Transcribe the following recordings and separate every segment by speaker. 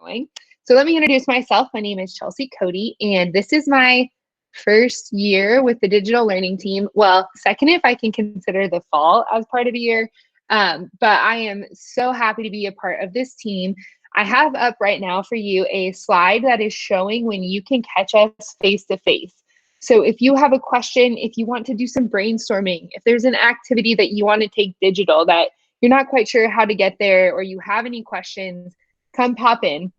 Speaker 1: going. So let me introduce myself. My name is Chelsea Cody, and this is my first year with the digital learning team. Well, second if I can consider the fall as part of the year, but I am so happy to be a part of this team. I have up right now for you a slide that is showing when you can catch us face to face. So if you have a question, if you want to do some brainstorming, if there's an activity that you want to take digital that you're not quite sure how to get there, or you have any questions, come pop in.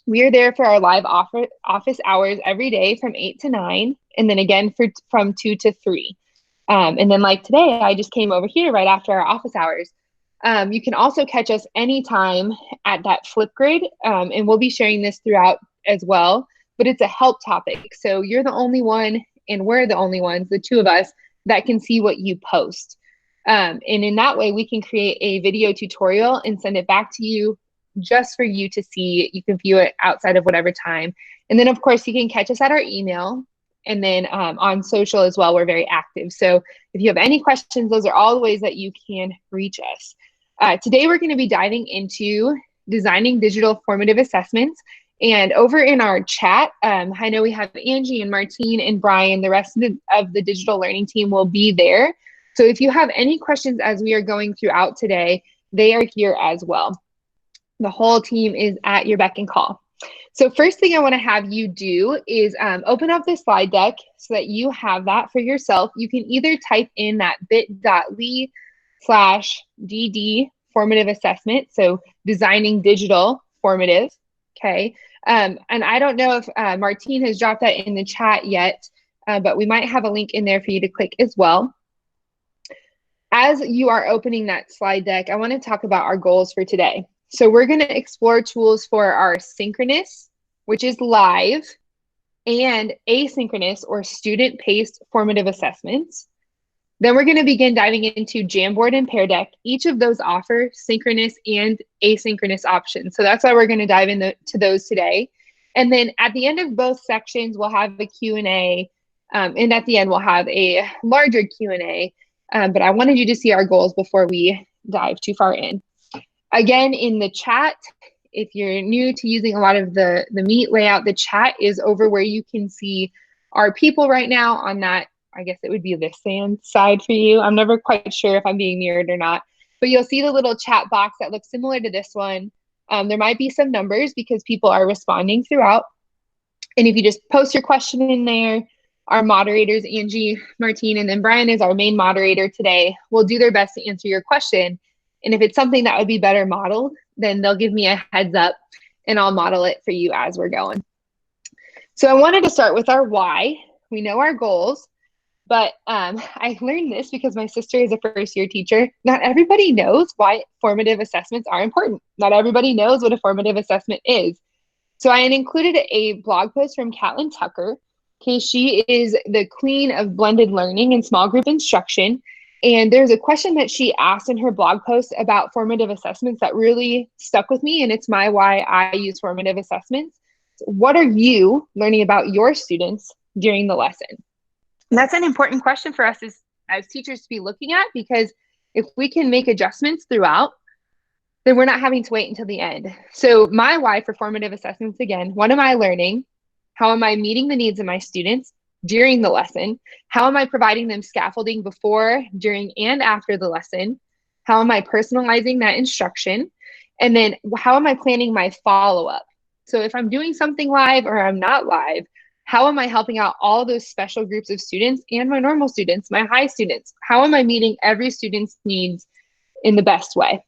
Speaker 1: We are there for our live office hours every day from 8 to 9, and then again from 2 to 3. And then like today, I just came over here right after our office hours. You can also catch us anytime at that Flipgrid, and we'll be sharing this throughout as well, but it's a help topic. So you're the only one, and we're the only ones, the two of us, that can see what you post. And in that way, we can create a video tutorial and send it back to you just for you to see. You can view it outside of whatever time. And then, of course, you can catch us at our email. And then on social as well, we're very active. So if you have any questions, those are all the ways that you can reach us. Today, we're going to be diving into designing digital formative assessments. And over in our chat, I know we have Angie and Martine and Brian. The rest of the digital learning team will be there. So if you have any questions as we are going throughout today, they are here as well. The whole team is at your beck and call. So first thing I want to have you do is open up the slide deck so that you have that for yourself. You can either type in that bit.ly/DD formative assessment, so designing digital formative, okay? And I don't know if Martine has dropped that in the chat yet, but we might have a link in there for you to click as well. As you are opening that slide deck, I want to talk about our goals for today. So we're going to explore tools for our synchronous, which is live, and asynchronous or student-paced formative assessments. Then we're going to begin diving into Jamboard and Pear Deck. Each of those offer synchronous and asynchronous options. So that's why we're going to dive into those today. And then at the end of both sections, we'll have a Q&A. And at the end, we'll have a larger Q&A. But I wanted you to see our goals before we dive too far in. Again, in the chat, if you're new to using a lot of the Meet layout, the chat is over where you can see our people right now on that. I guess it would be this side for you. I'm never quite sure if I'm being mirrored or not, but you'll see the little chat box that looks similar to this one. There might be some numbers because people are responding throughout. And if you just post your question in there, our moderators, Angie, Martine, and then Brian is our main moderator today, will do their best to answer your question. And if it's something that would be better modeled, then they'll give me a heads up and I'll model it for you as we're going. So I wanted to start with our why. We know our goals. But I learned this because my sister is a first-year teacher. Not everybody knows why formative assessments are important. Not everybody knows what a formative assessment is. So I had included a blog post from Catlin Tucker. Okay, she is the queen of blended learning and small group instruction. And there's a question that she asked in her blog post about formative assessments that really stuck with me, and it's why I use formative assessments. So what are you learning about your students during the lesson? And that's an important question for us as teachers to be looking at, because if we can make adjustments throughout, then we're not having to wait until the end. So my why for formative assessments, again, what am I learning? How am I meeting the needs of my students during the lesson? How am I providing them scaffolding before, during, and after the lesson? How am I personalizing that instruction? And then how am I planning my follow-up? So if I'm doing something live or I'm not live, how am I helping out all those special groups of students and my normal students, my high students? How am I meeting every student's needs in the best way?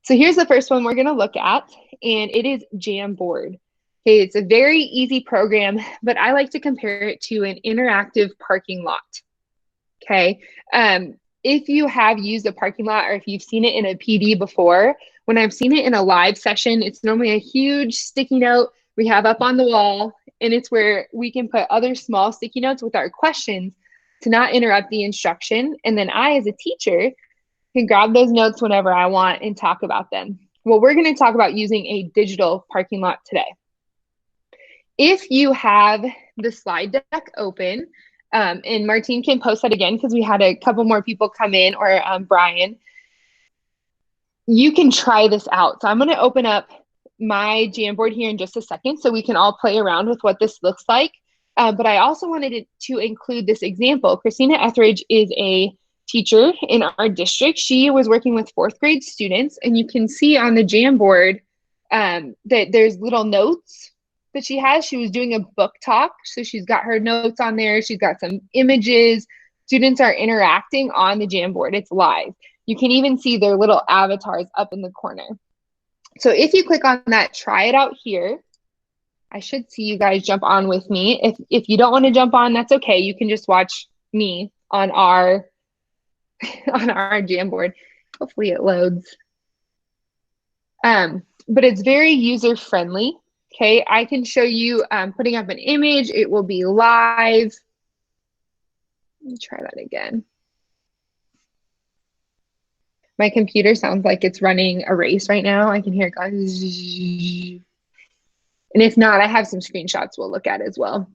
Speaker 1: So here's the first one we're going to look at, and it is Jamboard. Okay, it's a very easy program, but I like to compare it to an interactive parking lot. Okay, if you have used a parking lot or if you've seen it in a PD before, when I've seen it in a live session, it's normally a huge sticky note we have up on the wall, and it's where we can put other small sticky notes with our questions to not interrupt the instruction. And then I, as a teacher, can grab those notes whenever I want and talk about them. Well, we're going to talk about using a digital parking lot today. If you have the slide deck open, and Martine can post that again because we had a couple more people come in, or Brian, you can try this out. So I'm going to open up my Jamboard here in just a second so we can all play around with what this looks like. But I also wanted to include this example. Christina Etheridge is a teacher in our district. She was working with 4th grade students, and you can see on the Jamboard that there's little notes that she has. She was doing a book talk, so she's got her notes on there. She's got some images. Students are interacting on the Jamboard. It's live. You can even see their little avatars up in the corner. So if you click on that, try it out here. I should see you guys jump on with me. If you don't want to jump on, that's okay. You can just watch me on our Jamboard. Hopefully it loads. But it's very user friendly. Okay, I can show you putting up an image. It will be live. Let me try that again. My computer sounds like it's running a race right now. I can hear it going. And if not, I have some screenshots we'll look at as well.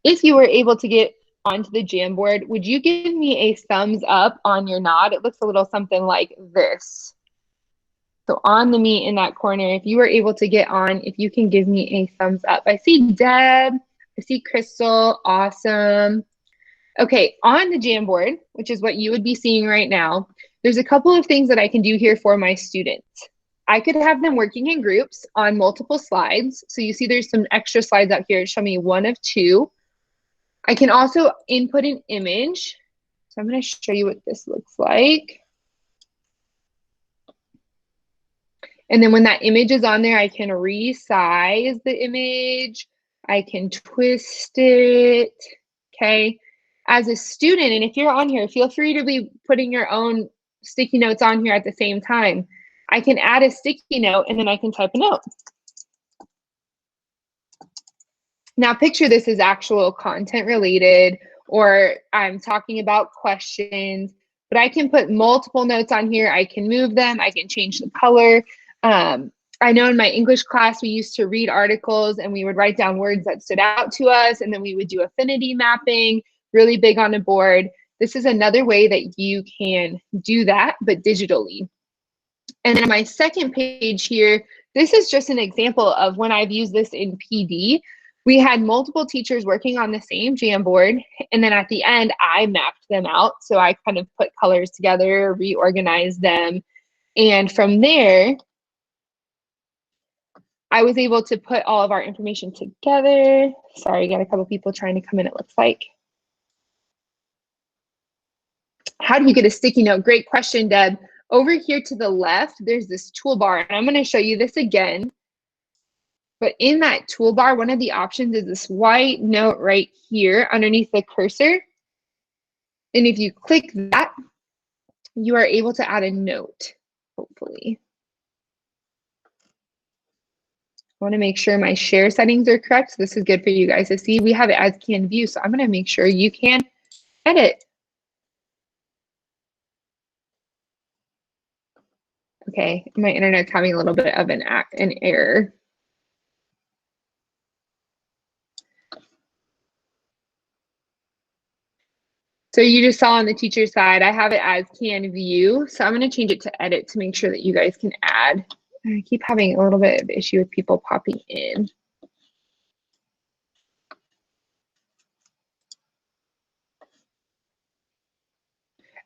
Speaker 1: If you were able to get onto the Jamboard, would you give me a thumbs up on your nod? It looks a little something like this. So on the me in that corner, if you were able to get on, if you can give me a thumbs up. I see Deb, I see Crystal, awesome. Okay, on the Jamboard, which is what you would be seeing right now, there's a couple of things that I can do here for my students. I could have them working in groups on multiple slides. So you see there's some extra slides out here. Show me 1 of 2. I can also input an image. So I'm going to show you what this looks like. And then when that image is on there, I can resize the image. I can twist it, okay? As a student, and if you're on here, feel free to be putting your own sticky notes on here at the same time. I can add a sticky note and then I can type a note. Now picture this as actual content related, or I'm talking about questions, but I can put multiple notes on here. I can move them. I can change the color. I know in my English class, we used to read articles and we would write down words that stood out to us, and then we would do affinity mapping, really big on a board. This is another way that you can do that, but digitally. And then my second page here, this is just an example of when I've used this in PD. We had multiple teachers working on the same Jamboard, and then at the end, I mapped them out. So I kind of put colors together, reorganized them, and from there, I was able to put all of our information together. Sorry, got a couple people trying to come in, it looks like. How do you get a sticky note? Great question, Deb. Over here to the left, there's this toolbar, and I'm going to show you this again. But in that toolbar, one of the options is this white note right here underneath the cursor. And if you click that, you are able to add a note, hopefully. I want to make sure my share settings are correct. So this is good for you guys to see. We have it as can view, so I'm going to make sure you can edit. Okay, my internet's having a little bit of an error. So you just saw on the teacher side, I have it as can view. So I'm going to change it to edit to make sure that you guys can add. I keep having a little bit of issue with people popping in.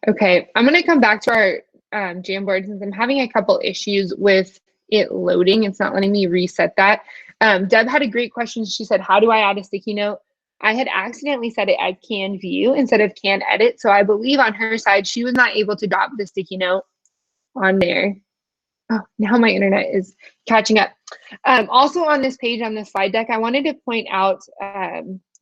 Speaker 1: Okay, I'm going to come back to our Jamboard since I'm having a couple issues with it loading. It's not letting me reset that. Deb had a great question. She said, how do I add a sticky note? I had accidentally set it as can view instead of can edit. So I believe on her side, she was not able to drop the sticky note on there. Oh, now my internet is catching up. Also on this page, on the slide deck, I wanted to point out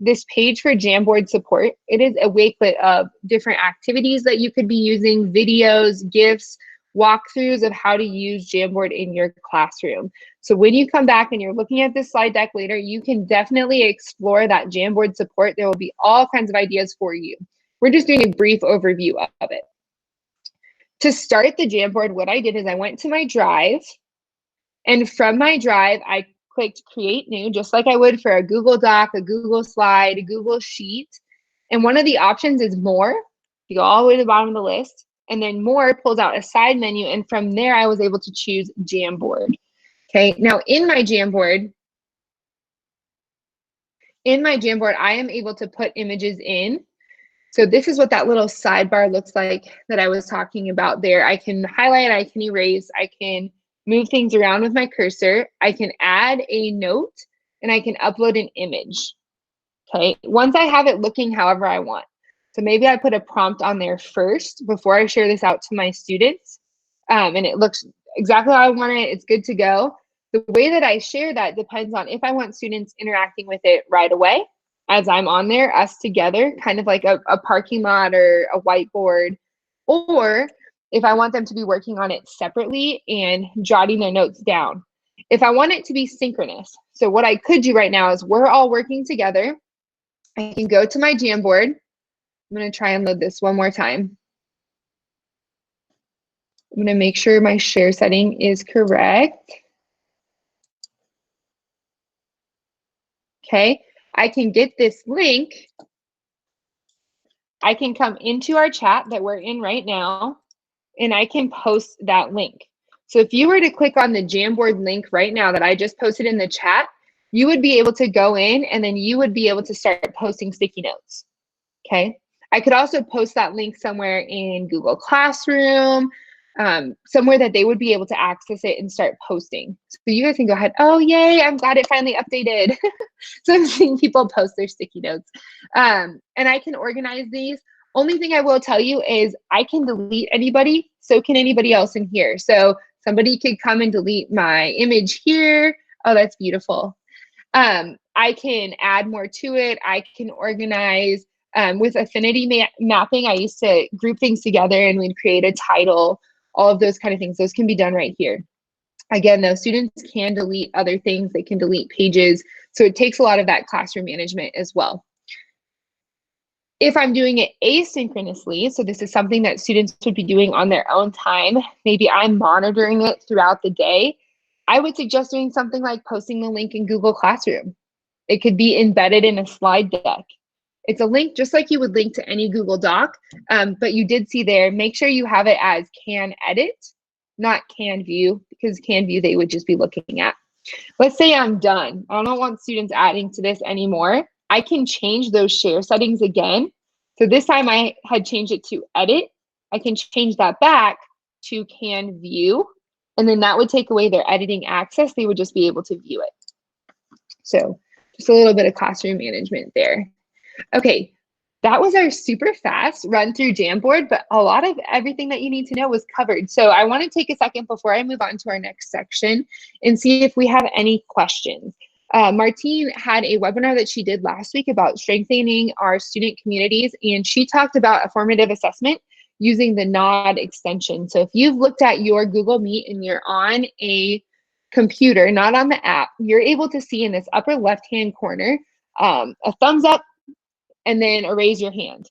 Speaker 1: this page for Jamboard support. It is a wakelet of different activities that you could be using, videos, GIFs, walkthroughs of how to use Jamboard in your classroom. So when you come back and you're looking at this slide deck later, you can definitely explore that Jamboard support. There will be all kinds of ideas for you. We're just doing a brief overview of it. To start the Jamboard, what I did is I went to my drive, and from my drive, I clicked create new, just like I would for a Google Doc, a Google slide, a Google sheet. And one of the options is more. You go all the way to the bottom of the list. and then more pulls out a side menu. And from there, I was able to choose Jamboard. Okay, now in my Jamboard, I am able to put images in. So this is what that little sidebar looks like that I was talking about there. I can highlight, I can erase, I can move things around with my cursor. I can add a note, and I can upload an image. Okay, once I have it looking however I want. So maybe I put a prompt on there first before I share this out to my students, and it looks exactly how I want it. It's good to go. The way that I share that depends on if I want students interacting with it right away as I'm on there, us together, kind of like a parking lot or a whiteboard, or if I want them to be working on it separately and jotting their notes down. If I want it to be synchronous, so what I could do right now is we're all working together. I can go to my Jamboard. I'm going to try and load this one more time. I'm going to make sure my share setting is correct. Okay, I can get this link. I can come into our chat that we're in right now, and I can post that link. So if you were to click on the Jamboard link right now that I just posted in the chat, you would be able to go in, and then you would be able to start posting sticky notes. Okay, I could also post that link somewhere in Google Classroom, somewhere that they would be able to access it and start posting. So you guys can go ahead. Oh, yay, I'm glad it finally updated. So I'm seeing people post their sticky notes. And I can organize these. Only thing I will tell you is I can delete anybody, so can anybody else in here. So somebody could come and delete my image here. Oh, that's beautiful. I can add more to it. I can organize. With affinity mapping, I used to group things together and we'd create a title, all of those kind of things. Those can be done right here. Again, though, students can delete other things. They can delete pages. So it takes a lot of that classroom management as well. If I'm doing it asynchronously, so this is something that students would be doing on their own time, maybe I'm monitoring it throughout the day, I would suggest doing something like posting the link in Google Classroom. It could be embedded in a slide deck. It's a link just like you would link to any Google Doc, but you did see there, make sure you have it as can edit, not can view, because can view they would just be looking at. Let's say I'm done. I don't want students adding to this anymore. I can change those share settings again. So this time I had changed it to edit. I can change that back to can view, and then that would take away their editing access. They would just be able to view it. So just a little bit of classroom management there. Okay, that was our super fast run through Jamboard, but a lot of everything that you need to know was covered. So I want to take a second before I move on to our next section and see if we have any questions. Martine had a webinar that she did last week about strengthening our student communities, and she talked about a formative assessment using the NOD extension. So if you've looked at your Google Meet and you're on a computer, not on the app, you're able to see in this upper left-hand corner a thumbs up and then a raise your hand.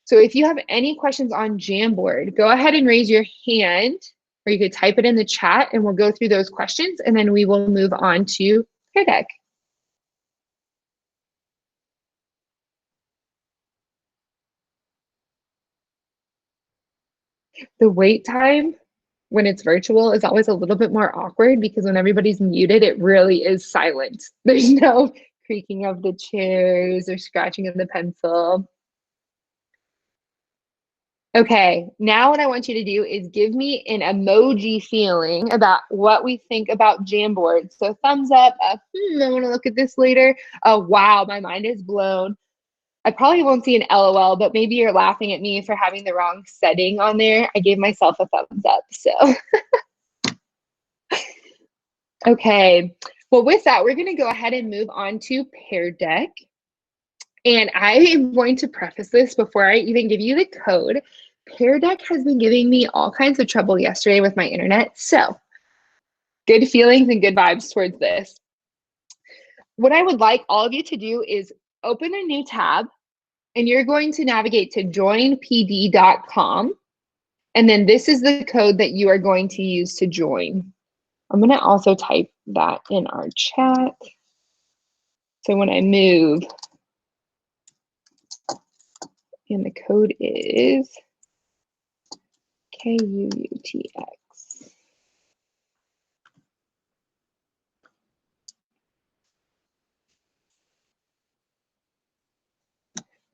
Speaker 1: So if you have any questions on Jamboard, go ahead and raise your hand, or you could type it in the chat and we'll go through those questions and then we will move on to Pear Deck. The wait time when it's virtual is always a little bit more awkward because when everybody's muted, it really is silent. There's no creaking of the chairs or scratching of the pencil. Okay, now what I want you to do is give me an emoji feeling about what we think about Jamboard. So thumbs up, I want to look at this later. Oh, wow, my mind is blown. I probably won't see an LOL, but maybe you're laughing at me for having the wrong setting on there. I gave myself a thumbs up, so. Okay, well with that, we're gonna go ahead and move on to Pear Deck. And I am going to preface this before I even give you the code. Pear Deck has been giving me all kinds of trouble yesterday with my internet, so good feelings and good vibes towards this. What I would like all of you to do is open a new tab, and you're going to navigate to joinpd.com, and then this is the code that you are going to use to join. I'm going to also type that in our chat. So when I move, and the code is K-U-U-T-X.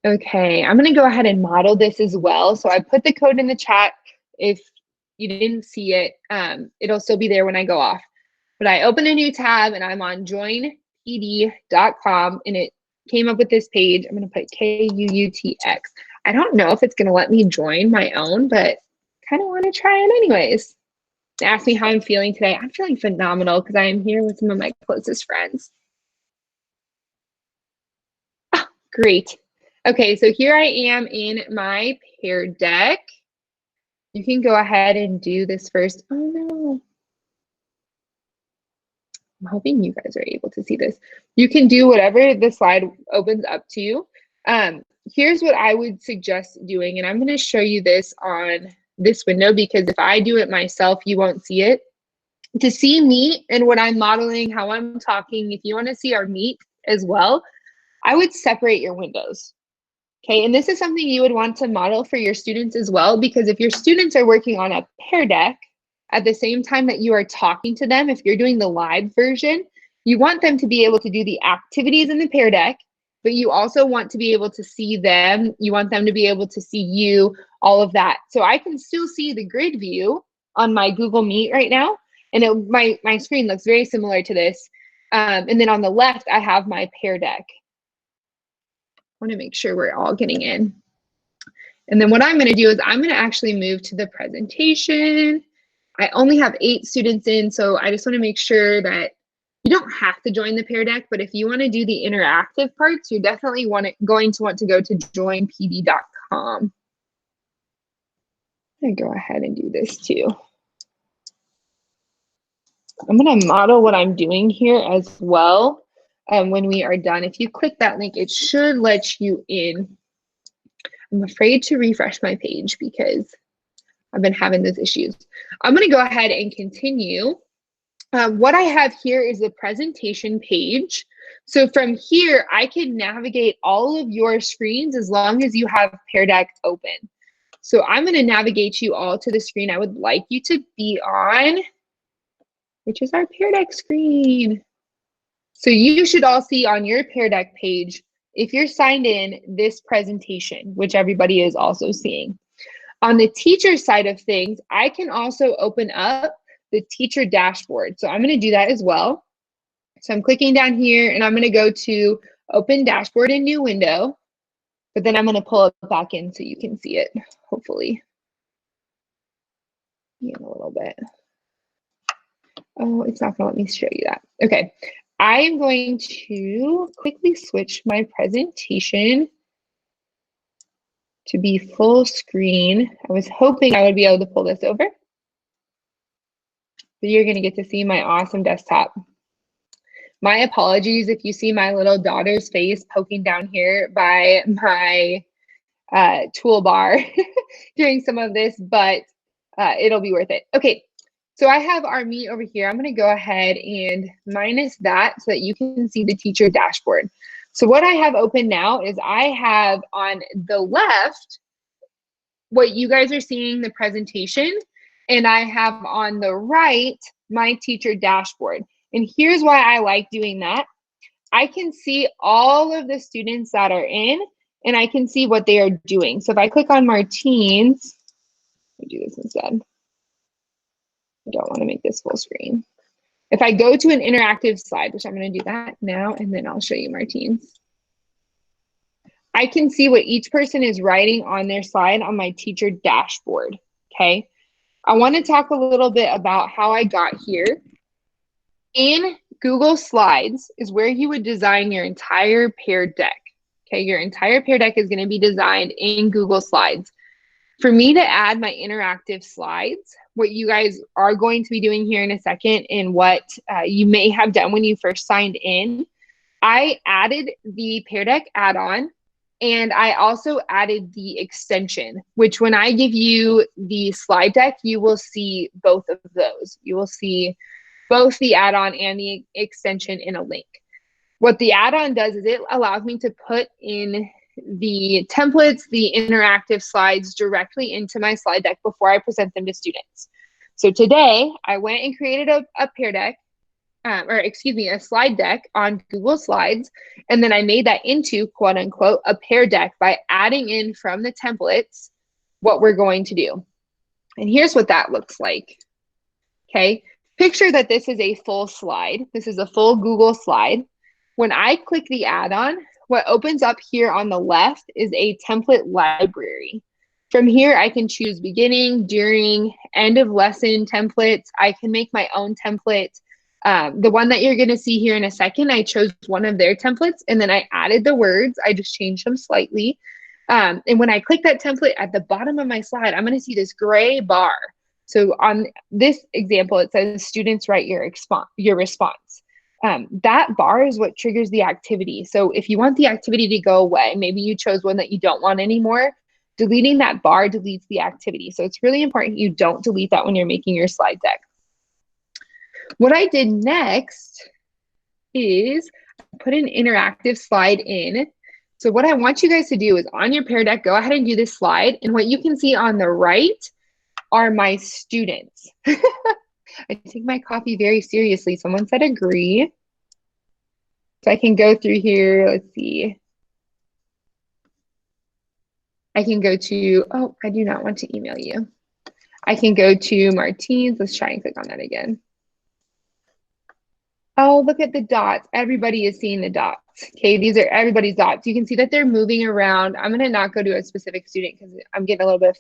Speaker 1: Okay, I'm going to go ahead and model this as well. So I put the code in the chat. If you didn't see it, it'll still be there when I go off. But I open a new tab and I'm on joinpd.com and it came up with this page. I'm going to put K-U-U-T-X. I don't know if it's going to let me join my own, but kind of want to try it anyways. Ask me how I'm feeling today. I'm feeling phenomenal because I am here with some of my closest friends. Oh, great. Okay, so here I am in my Pear Deck. You can go ahead and do this first. Oh no. I'm hoping you guys are able to see this. You can do whatever the slide opens up to you. Here's what I would suggest doing, and I'm going to show you this on this window because if I do it myself, you won't see it. To see me and what I'm modeling, how I'm talking, if you want to see our meet as well, I would separate your windows. Okay, and this is something you would want to model for your students as well, because if your students are working on a Pear Deck at the same time that you are talking to them, if you're doing the live version, you want them to be able to do the activities in the Pear Deck, but you also want to be able to see them. You want them to be able to see you, all of that. So I can still see the grid view on my Google Meet right now, and my screen looks very similar to this. And then on the left, I have my Pear Deck. I want to make sure we're all getting in. And then what I'm going to do is I'm going to actually move to the presentation. I only have 8 students in, so I just want to make sure that you don't have to join the Pear Deck, but if you want to do the interactive parts, you're definitely going to want to go to joinpd.com. I'm going to go ahead and do this too. I'm going to model what I'm doing here as well. When we are done, if you click that link, it should let you in. I'm afraid to refresh my page because I've been having those issues. I'm going to go ahead and continue. What I have here is a presentation page. So from here, I can navigate all of your screens as long as you have Pear Deck open. So I'm going to navigate you all to the screen I would like you to be on, which is our Pear Deck screen. So you should all see on your Pear Deck page, if you're signed in, this presentation, which everybody is also seeing. On the teacher side of things, I can also open up the teacher dashboard. So I'm going to do that as well. So I'm clicking down here and I'm going to go to open dashboard in new window, but then I'm going to pull it back in so you can see it, hopefully. In a little bit. Oh, it's not going to let me show you that. Okay. I am going to quickly switch my presentation to be full screen. I was hoping I would be able to pull this over. So you're going to get to see my awesome desktop. My apologies if you see my little daughter's face poking down here by my toolbar during some of this, but it'll be worth it. Okay. So I have our meet over here. I'm going to go ahead and minus that so that you can see the teacher dashboard. So what I have open now is I have on the left what you guys are seeing, the presentation, and I have on the right my teacher dashboard. And here's why I like doing that. I can see all of the students that are in, and I can see what they are doing. So if I click on Martine's, let me do this instead. I don't want to make this full screen. If I go to an interactive slide, which I'm going to do that now, and then I'll show you Martine's. I can see what each person is writing on their slide on my teacher dashboard, okay? I want to talk a little bit about how I got here. In Google Slides is where you would design your entire Pear Deck, okay? Your entire Pear Deck is going to be designed in Google Slides. For me to add my interactive slides, what you guys are going to be doing here in a second and what you may have done when you first signed in, I added the Pear Deck add-on and I also added the extension, which when I give you the slide deck, you will see both of those. You will see both the add-on and the extension in a link. What the add-on does is it allows me to put in the templates, the interactive slides directly into my slide deck before I present them to students. So today I went and created a Pear Deck, a slide deck on Google Slides. And then I made that into, quote unquote, a Pear Deck by adding in from the templates what we're going to do. And here's what that looks like. Okay, picture that this is a full slide. This is a full Google slide. When I click the add-on, what opens up here on the left is a template library. From here, I can choose beginning, during, end of lesson templates. I can make my own template. The one that you're going to see here in a second, I chose one of their templates and then I added the words. I just changed them slightly. And when I click that template at the bottom of my slide, I'm going to see this gray bar. So on this example, it says students write your response. That bar is what triggers the activity. So if you want the activity to go away, maybe you chose one that you don't want anymore, deleting that bar deletes the activity. So it's really important you don't delete that when you're making your slide deck. What I did next is put an interactive slide in. So what I want you guys to do is on your Pear Deck, go ahead and do this slide. And what you can see on the right are my students. I take my coffee very seriously. Someone said agree. So I can go through here. Let's see. I can go to, oh, I do not want to email you. I can go to Martine's. Let's try and click on that again. Oh, look at the dots. Everybody is seeing the dots. Okay, these are everybody's dots. You can see that they're moving around. I'm going to not go to a specific student because I'm getting a little bit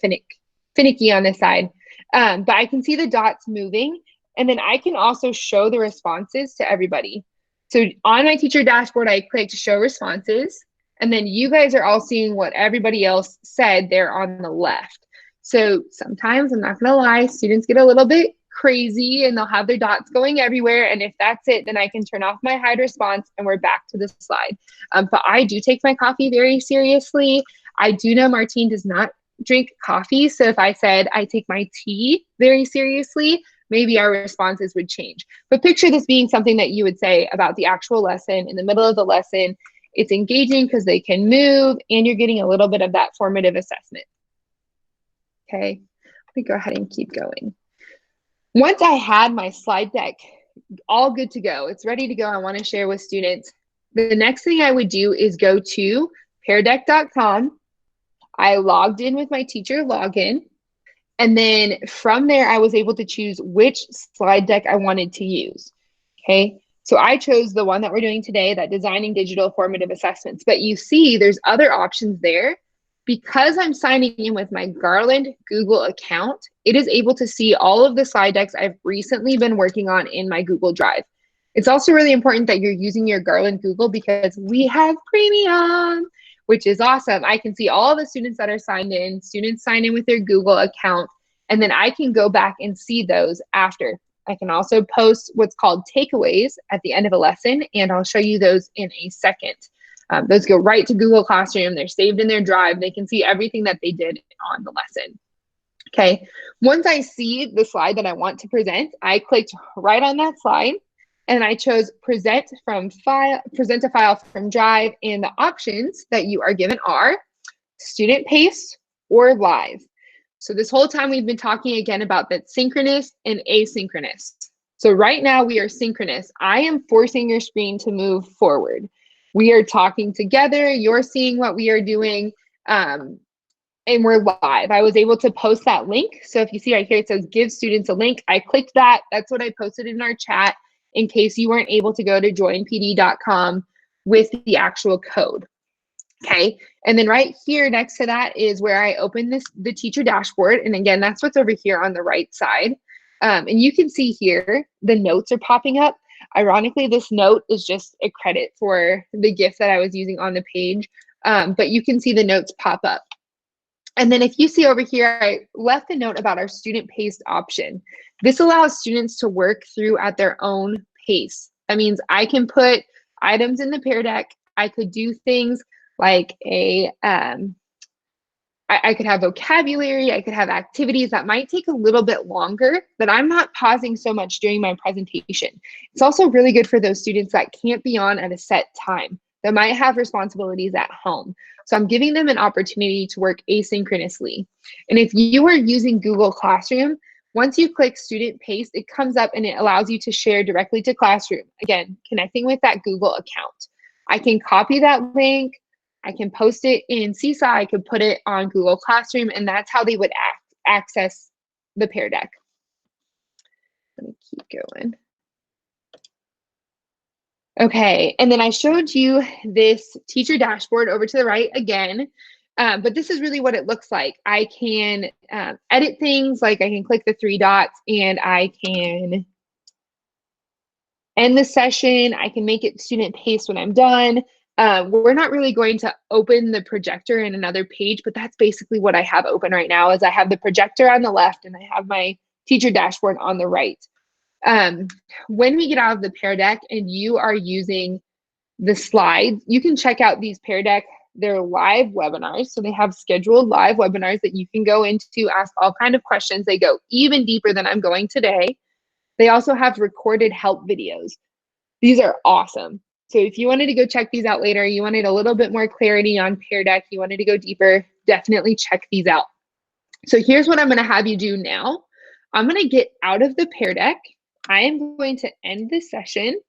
Speaker 1: finicky on this side. But I can see the dots moving. And then I can also show the responses to everybody. So on my teacher dashboard, I clicked show responses. And then you guys are all seeing what everybody else said there on the left. So sometimes, I'm not going to lie, students get a little bit crazy and they'll have their dots going everywhere. And if that's it, then I can turn off my hide response and we're back to the slide. But I do take my coffee very seriously. I do know Martine does not drink coffee. So if I said I take my tea very seriously, maybe our responses would change. But picture this being something that you would say about the actual lesson in the middle of the lesson. It's engaging because they can move and you're getting a little bit of that formative assessment. Okay, let me go ahead and keep going. Once I had my slide deck all good to go, it's ready to go, I want to share with students, the next thing I would do is go to peardeck.com. I logged in with my teacher login. And then from there, I was able to choose which slide deck I wanted to use. Okay, so I chose the one that we're doing today, that designing digital formative assessments. But you see there's other options there. Because I'm signing in with my Garland Google account, it is able to see all of the slide decks I've recently been working on in my Google Drive. It's also really important that you're using your Garland Google because we have premium, which is awesome. I can see all the students that are signed in, students sign in with their Google account, and then I can go back and see those after. I can also post what's called takeaways at the end of a lesson, and I'll show you those in a second. Those go right to Google Classroom. They're saved in their drive. They can see everything that they did on the lesson. Okay, once I see the slide that I want to present, I clicked right on that slide and I chose present a file from Drive, and the options that you are given are student paced or live. So this whole time we've been talking again about that synchronous and asynchronous. So right now we are synchronous. I am forcing your screen to move forward. We are talking together, you're seeing what we are doing, and we're live. I was able to post that link. So if you see right here, it says give students a link. I clicked that. That's what I posted in our chat in case you weren't able to go to joinpd.com with the actual code. Okay, and then right here next to that is where I open the teacher dashboard. And again, that's what's over here on the right side. And you can see here, the notes are popping up. Ironically, this note is just a credit for the GIF that I was using on the page, but you can see the notes pop up. And then if you see over here, I left a note about our student paced option. This allows students to work through at their own pace. That means I can put items in the Pear Deck. I could do things like I could have vocabulary, I could have activities that might take a little bit longer, but I'm not pausing so much during my presentation. It's also really good for those students that can't be on at a set time. that might have responsibilities at home. So I'm giving them an opportunity to work asynchronously. And if you are using Google Classroom, once you click student paste, it comes up and it allows you to share directly to Classroom. Again, connecting with that Google account. I can copy that link, I can post it in Seesaw, I could put it on Google Classroom, and that's how they would access the Pear Deck. Let me keep going. Okay, and then I showed you this teacher dashboard over to the right again, but this is really what it looks like. I can edit things, like I can click the 3 dots and I can end the session. I can make it student paste when I'm done. We're not really going to open the projector in another page, but that's basically what I have open right now. Is I have the projector on the left and I have my teacher dashboard on the right. When we get out of the Pear Deck and you are using the slides, you can check out these Pear Deck. They're live webinars. So they have scheduled live webinars that you can go into, ask all kinds of questions. They go even deeper than I'm going today. They also have recorded help videos. These are awesome. So if you wanted to go check these out later, you wanted a little bit more clarity on Pear Deck, you wanted to go deeper, definitely check these out. So here's what I'm going to have you do now. I'm going to get out of the Pear Deck. I am going to end this session.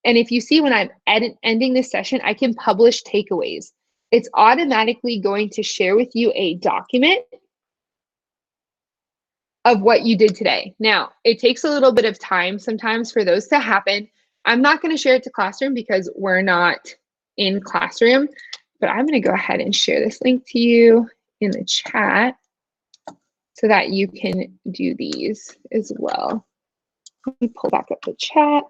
Speaker 1: And if you see when I'm ending this session, I can publish takeaways. It's automatically going to share with you a document of what you did today. Now, it takes a little bit of time sometimes for those to happen. I'm not going to share it to Classroom because we're not in Classroom, but I'm going to go ahead and share this link to you in the chat so that you can do these as well. Let me pull back up the chat.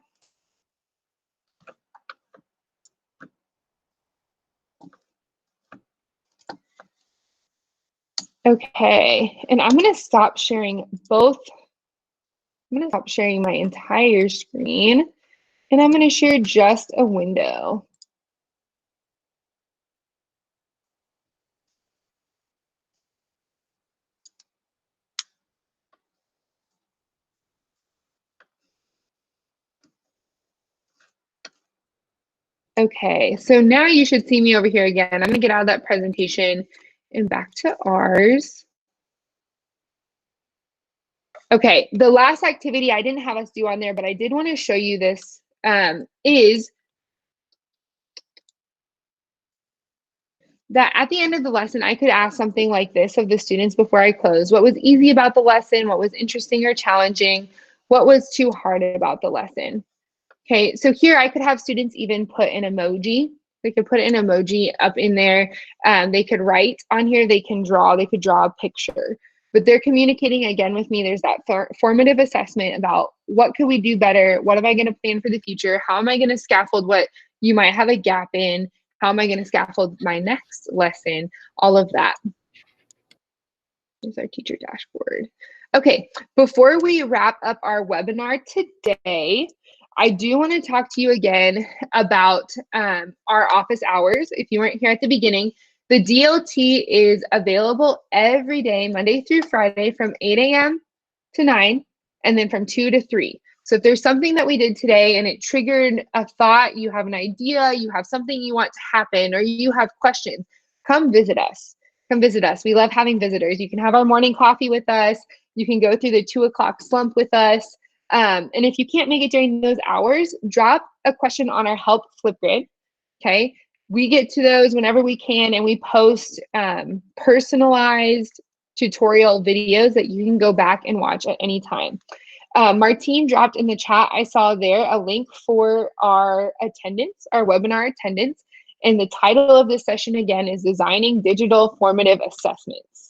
Speaker 1: Okay, and I'm going to stop sharing both. I'm going to stop sharing my entire screen, and I'm going to share just a window. Okay, so now you should see me over here again. I'm going to get out of that presentation and back to ours. Okay, the last activity I didn't have us do on there, but I did want to show you this, is that at the end of the lesson, I could ask something like this of the students before I close. What was easy about the lesson? What was interesting or challenging? What was too hard about the lesson? Okay, so here I could have students even put an emoji. They could put an emoji up in there. They could write on here. They could draw a picture. But they're communicating again with me. There's that formative assessment about what could we do better? What am I going to plan for the future? How am I going to scaffold what you might have a gap in? How am I going to scaffold my next lesson? All of that. Here's our teacher dashboard. Okay, before we wrap up our webinar today, I do want to talk to you again about our office hours. If you weren't here at the beginning, the DLT is available every day, Monday through Friday, from 8 a.m. to 9, and then from 2 to 3. So if there's something that we did today and it triggered a thought, you have an idea, you have something you want to happen, or you have questions, come visit us. Come visit us. We love having visitors. You can have our morning coffee with us. You can go through the 2 o'clock slump with us. And if you can't make it during those hours, drop a question on our help Flipgrid, okay? We get to those whenever we can, and we post personalized tutorial videos that you can go back and watch at any time. Martine dropped in the chat, I saw there, a link for our attendance, our webinar attendance, and the title of this session again is Designing Digital Formative Assessments.